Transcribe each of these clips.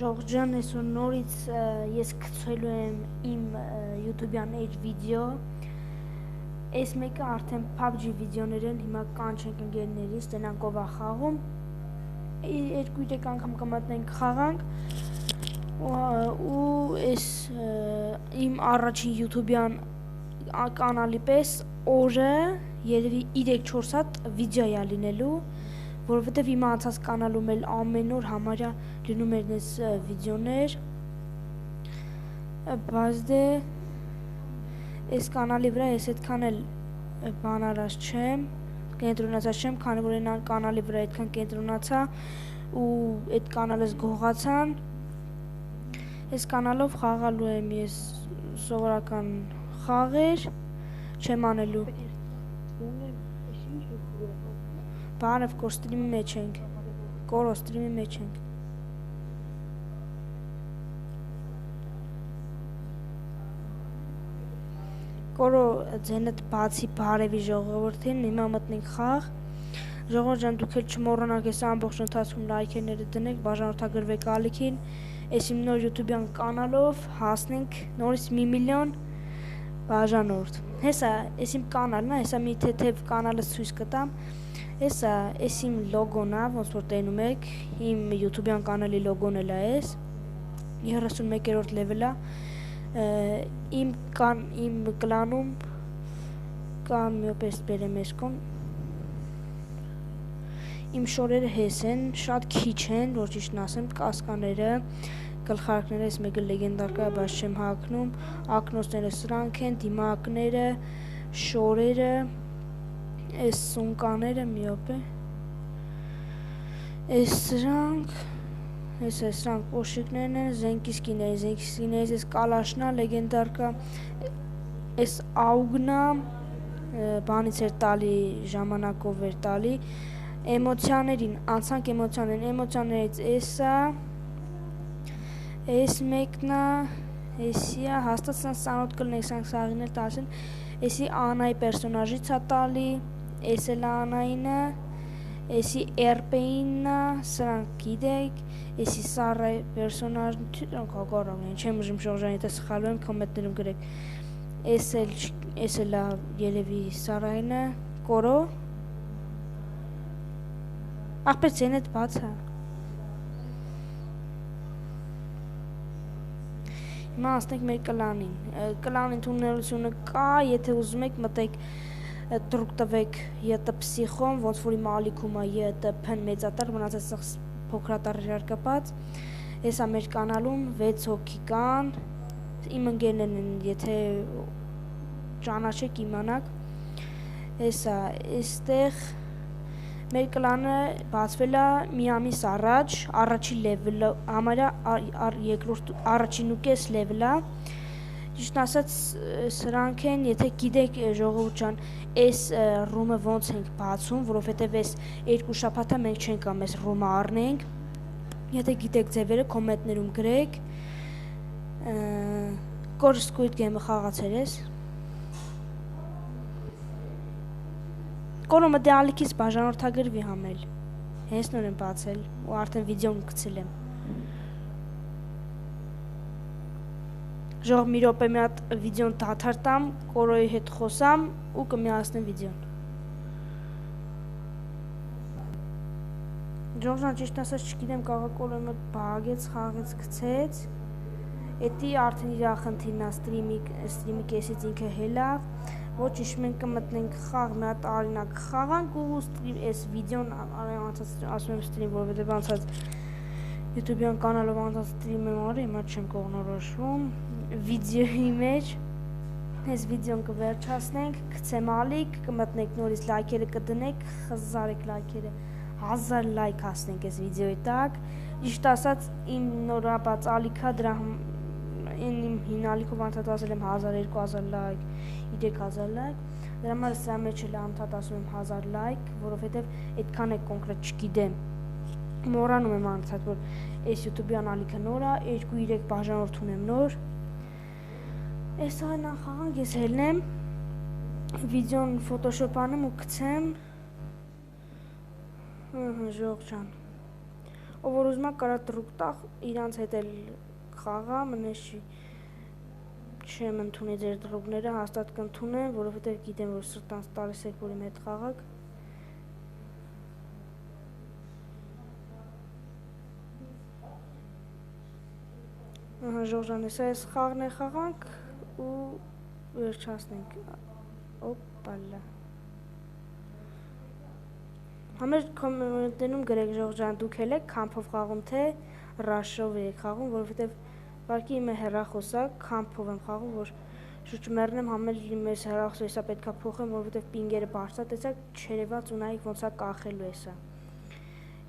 Ժողջան այսօր նորից ես գցելու եմ իմ YouTube-յան էջ վիդեո այս մեկը արդեն PUBG վիդեոներ են, հիմա կանչենք ընկերներից, տնանք ով է խաղում 2-3 անգամ կմտնենք խաղանք ու այս իմ առաջին YouTube-յան կանալի պես օրը երևի 3-4 հատ վիդեո է լինելու որովհետև իմ անցած կանալում էլ ամեն օր համարյա լինում էր այս վիդեոներ բայց դե այս կանալի վրա ես այդքան էլ բանարած չեմ կենտրոնացած չեմ քանի որ այն կանալի վրա այդքան կենտրոնացա ու այդ կանալս գողացան այս կանալով խաղալու եմ ես սովորական խաղեր չեմ անելու Բարև կոր ստրիմի մեջ ենք, կորո ստրիմի մեջ ենք Կորո ձենդ բացի բարևի ժողովորդին, հիմա մտնենք խաղ Ժողովուրդ ջան դուք էլ չմոռանաք այս ամբողջ ընթացքում լայքերները դնեք, բաժանորդագրվեք ալիքին Այս իմ նոր YouTube-յան կանալով հասնենք նորից 1 միլիոն բաժանորդ Հեսա, այս իմ կանալն է, հեսա մի թեթև կանալս ցույց կտամ Հեսա, այս իմ լոգոն է, ոնց որ տենում եք, իմ YouTube-յան կանալի լոգոն էլ է այս 31-րդ level է Իմ կլանում կա միոպես բերեմ ես կոն Իմ շորերը հես են, շատ քիչ են, որ ճիշտն ասեմ, կասկաները Գլխարկները ես մեկը լեգենդար կա, բայց չեմ հագնում Ակնոցները սրանք են, դիմակները, շորերը Այս սունկաները միոպ է Այս սրանք սրանք պոշիկներն են, զենքիսկիներից այս կալաշնա, լեգենդար կա Այս աուգնա, բանից էր տալի, ժամանակով էր տալի Էմոցիաներին, անցանք էմոցիաներից էսա Այս մեկնա, էսիա, հաստատ սան սանոտ կլնեք, սանք սաղին էլ տալսին Էսի անայի պերսոնաժից է տալի Այս էլ անայինը, էսի RP-ինը, սրանք գիտեք, էսի սարը պերսոնաժն, չեմ ուժիմ շողժանի տես խալու եմ, կոմետներում գրեք, էս էլ երևի սարայինը, կորո, աղպեր ծեն էտ բաց է, հիմա ասնենք մեր կլանին թունելությունը կա, եթե ուզում եք մտեք Դրուկ տվեք ԵՏ պսիխոն, ոնց որ իմ ալիքում է ԵՏ պն մեծատար, մնացած փոքրատար երկապած Ես մեր կանալում 6 հոգի կան, իմ ընկերներն են, եթե ճանաչեք իմանաք Եսա, էստեղ մեր կլանը բացվել է մի ամիս առաջ, առաջին լևելը, համարյա առաջին ու կես լևելը Ճիշտ ասած սրանք են, եթե գիտեք ժողովուրդ ջան, այս ռումը ոնց ենք բացում, որովհետև այս 2 շաբաթ մենք չենք կամ այս ռումը առնենք Եթե գիտեք ձևերը, կոմենտներում գրեք Կոր Squid Game-ը խաղացել ես Կորը մտե ալիքից բաժանորդագրվի համել Հենց նոր եմ բացել ու արդեն վիդեոն գցել եմ Ժող մի րոպե մի հատ վիդեոն դադար տամ, կորոյի հետ խոսամ ու կմիացնեմ վիդեոն Ժողժան ճիշտ ասած չգիտեմ կաղա կորոյը բաղեց, խաղեց, գցեց Էտի արդեն իր ախնդիրն է ստրիմի կեսից ինքը հելավ Ոչ իշ մենք կմտնենք խաղ, մի հատ արինակ խաղանք ու այս վիդեոն ասում եմ ստրիմ, որովհետև անցած YouTube-յան կանալով անցած ստրիմ եմ արի, հիմա չեմ կողնորոշվում Վիդեոյի մեջ Այս վիդեոն կվերջացնենք, կցեմ ալիք, կմտնենք նորից լայքերը կդնեք, խզարեք լայքերը 1000 լայք հասնենք այս վիդեոյի տակ Իշտ ասած իմ նորաբաց ալիքա դրա իմ հին ալիքով անդադ ասել եմ 1000-2000 լայք, 3000 լայք Դրա համար սրա մեջ էլ անդադ ասում եմ 1000 լայք, որովհետև այդքան է կոնկրետ չգիտեմ Մորանում եմ անդադ, որ այս YouTube-յան ալիքը նոր է, 2-3 բաժանորդ ունեմ նոր Այս այնան խաղանք ես հելնեմ, վիդեոն ֆոտոշոպ անեմ ու կցեմ Ժող ջան ով որ ուզում է կարա դրուկ տա, իրանց հետ էլ խաղա, մնես չեմ ընդունի ձեր դրուկները, հաստատ կընդունեմ, որովհետև գիտեմ, որ սրտանց տալիս եք, որ իմ հետ խաղաք։ Ժորժան, հեսա ես խաղն է խաղանք ու վերջացնենք, օպալա։ Համեր կոմենտենում գրեք Ժորժան, դուք էլ եք կամփով խաղում, թե ռաշով եք խաղում, որովհետև վարկի իմը հեռախոսա, կամփով եմ խաղում, որ շուտ մեռնեմ, համել մեզ հեռախոսը հեսա պետքա փոխեմ, որովհետև պինգերը բարձա, տեսակ չերևաց ունայիք ոնց է կախելու հեսա։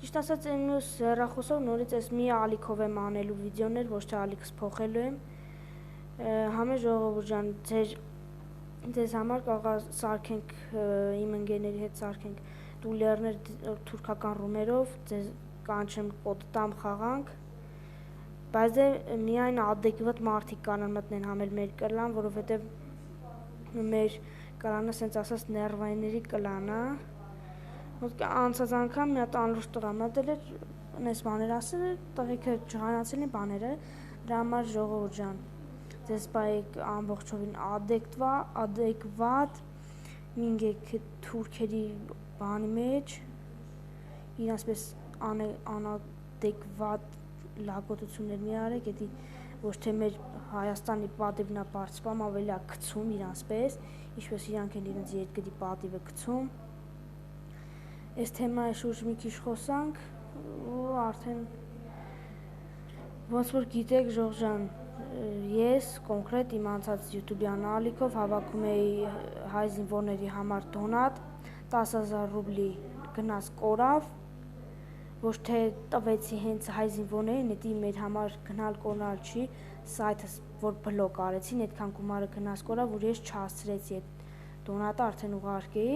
Ճիշտ ասած այն մյուս հեռախոսով նորից ես մի ալիքով եմ անելու վիդեոներ, ոչ թե ալիքս փոխելու եմ։ Համե ժողովուրդ ջան, ձեզ համար կարող սարքենք իմ ընկերների հետ սարքենք դուլերներ թուրքական ռումերով, ձեզ կանչեմ կոդտամ խաղանք, բայց դե միայն ադեկվատ մարդիկ կանան մտնեն համել մեր կլան, որովհետև մեր կլանը սենց ասած ներվայների կլան է։ Անցած անգամ մի հատ անլուրջ տղա մտել էր, նես բաներ ասել էր, տղիկը ջղանացել են բաները, դրա համար ժողովուրդ ջան, ձեզ բայեք ամբողջովին ադեկվատ, մինգեք թուրքերի բանի մեջ, իրանց պես անադեկվատ լագոտություններ մի արեք, էդի ոչ թե մեր Հայաստանի պատիվնա բարձպամ ավելի է կցում իրանց պես, ինչպես իրանք են իրենց երկրի պատիվը կցում։ Այս թեմայի շուրջ մի քիչ խոսանք ու արդեն ոնց որ գիտեք Ժորժան, ես կոնկրետ իմ անցած YouTube-յան ալիքով հավաքում էի հայ զինվորների համար դոնատ 10,000 ռուբլի գնաց կորավ, ոչ թե տվեցի հենց հայ զինվորներին, էդի մեր համար գնալ կորնալ չի, սայթս որ բլոկ արեցին, այդքան գումարը գնաց կորավ, որ ես չհասցրեցի այդ դոնատը արդեն ուղարկեի։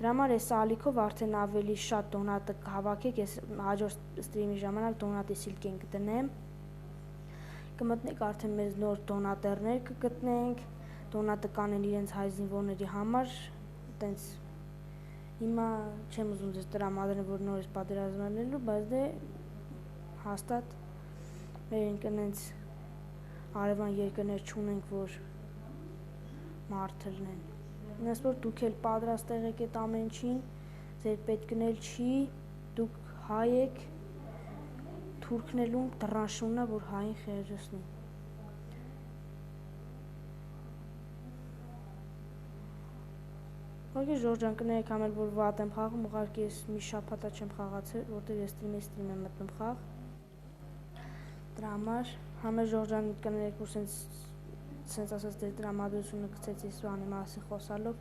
Դրա համար այս ալիքով արդեն ավելի շատ դոնատը կհավաքեք, ես հաջորդ ստրիմի ժամանակ դոնատի սիլկեն կդնեմ։ Կմտնեք արդեն մեզ նոր դոնատերներ կգտնենք, դոնատը կանեն իրենց հայ զինվորների համար, տենց հիմա չեմ ուզում ձեզ տրամադրել, որ նորից պատերազմ անելու, բայց դե հաստատ մեր ընկերնենց արևան երկրներ չունենք, որ մարդելն են։ Ինձ որ դուք էլ պատրաստ եղեք այդ ամեն ինչին, ձեր պետքն էլ չի, դուք հայ եք, թուրքն էլ ում դռան շունն է, որ հային խեղճացնի։ Ուղղակի Ժորժան կներեք համել, որ վատ եմ խաղում, ուղղակի ես մի շաբաթա չեմ խաղացել, որտեղ ես ստրիմ եմ մտնում խաղ։ Դրա համար համել Ժորժան կներեք, որ սենց ասած դեր տրամադրությունը գցեցի սուանի մասի խոսալով,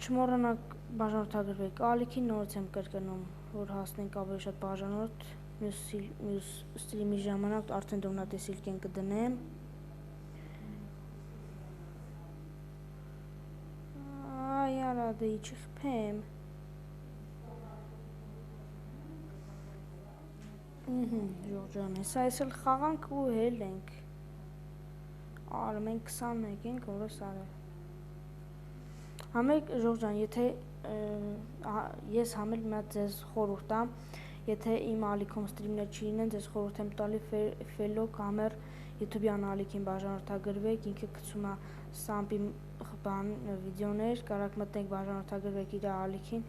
չմոռանաք բաժանորդագրվեք ալիքին, նորից եմ կրկնում, որ հասնենք ավելի շատ բաժանորդ, մյուս ստրիմի ժամանակ արդեն դոնատի սիլկեն կդնեմ։ Այ արա դե իչի խփեմ։ Ժորժան, հեսա ես էլ խաղանք ու հել ենք։ Արը մենք 21 ենք, որը սարը։ Համել Ժորժան, եթե ես համել մի հատ ձեզ խորհուրդ եմ, եթե իմ ալիքում ստրիմներ չի լինեն, ձեզ խորհուրդ եմ տալի Ֆելոկ համեր YouTube-յան ալիքին բաժանորդագրվեք, ինքը գցում է սամպի բան վիդեոներ, կարաք մտնեք բաժանորդագրվեք իր ալիքին,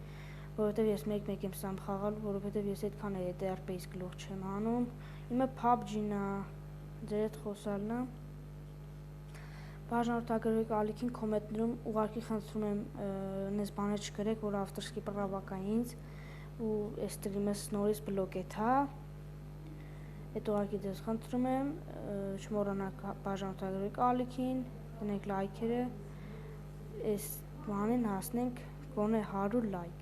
որովհետև ես մեկ-մեկ եմ սամ խաղալու, որովհետև ես այդքան է TRP-ից գլուխ չեմ անում, իմը PUBG-ն է, ձեր հետ խոսալն է։ Բաժանորդագրվեք ալիքին, կոմենտներում ուղղակի խնդրում եմ նես բաներ չգրեք, որ ավտորսկի պրավակա ինձ ու այս ստրիմս նորից բլոկետ, հա։ Այդ ուղղակի ձեզ խնդրում եմ, չմոռանաք բաժանորդագրվեք ալիքին, դնեք լայքերը, այս բանին հասնենք գոնե 100 լայք։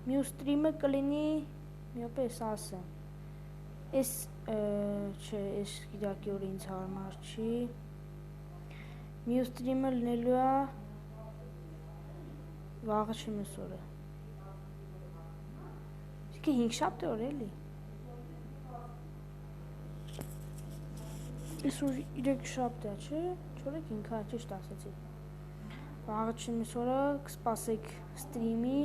Մյուս ստրիմը կլինի, միապես ասեմ, ես չէ, ես գիտակի որ ինձ հարմար չի, մյուս ստրիմը լինելու է վաղը չի մյուս օրը, իսկ 5 շաբթ օր էլի, ես որ 3 շաբթ է, չէ, 4 ինքը ճիշտ ասացի։ Առաջին միսօրը կսպասեք ստրիմի,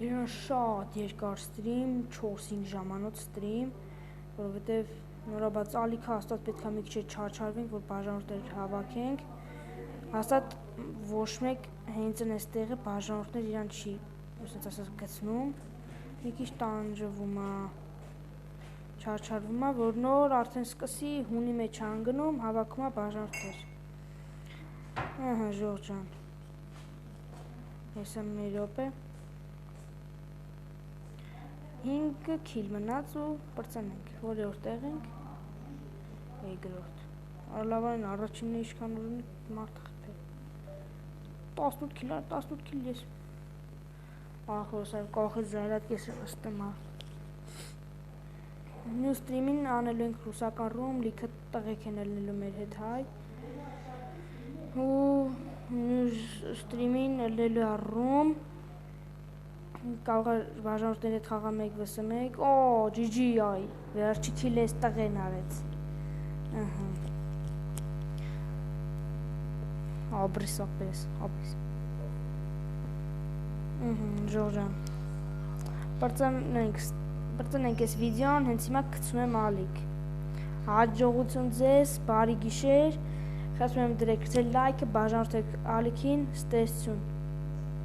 իրեն շատ երկար ստրիմ, 4-5 ժամանոց ստրիմ, որովհետև նորաբաց ալիքը հաստատ պետք է մի քիչ չարչարվենք, որ բաժանորդներ հավաքենք, հաստատ ոչ մեկ հենց այստեղը բաժանորդներ իրան չի, ասած ասած գցնում, մի քիչ տանջվում է, չարչարվում է, որ նոր արդեն սկսի հունի մեջ անգնում, հավաքում է բաժանորդներ։ Ահա Ժորժ ջան։ Հեսա մի րոպե։ 5 քիլ մնաց ու պրծանենք, որի տեղ ենք։ Երկրորդ։ Լավան առաջինը ինչքան ունի մարդ խփել։ 18 քիլ, 18 քիլ ես։ Ախոսար կողը զայրատ կեսը ըստեմա։ Նյու ստրիմին անելու ենք ռուսական ռում, լիքը տղեկ են ելնելու մեր հետ հայ։ Ու նյու ստրիմին ելնելու առում, կարող է բաժանորդների հետ խաղա 1vs1, օ, GG այ, վերջի քիլը ես տղեն արեց։ Ահա։ Աբրիս ապես, ապես։ Ժորժան։ Պրծնենք ես վիդեոն, հենց հիմա կցում եմ ալիք։ Հաջողություն ձեզ, բարի գիշեր, խնդրում եմ դրեք ձեր լայքը, բաժանորդեք ալիքին, ստեսություն։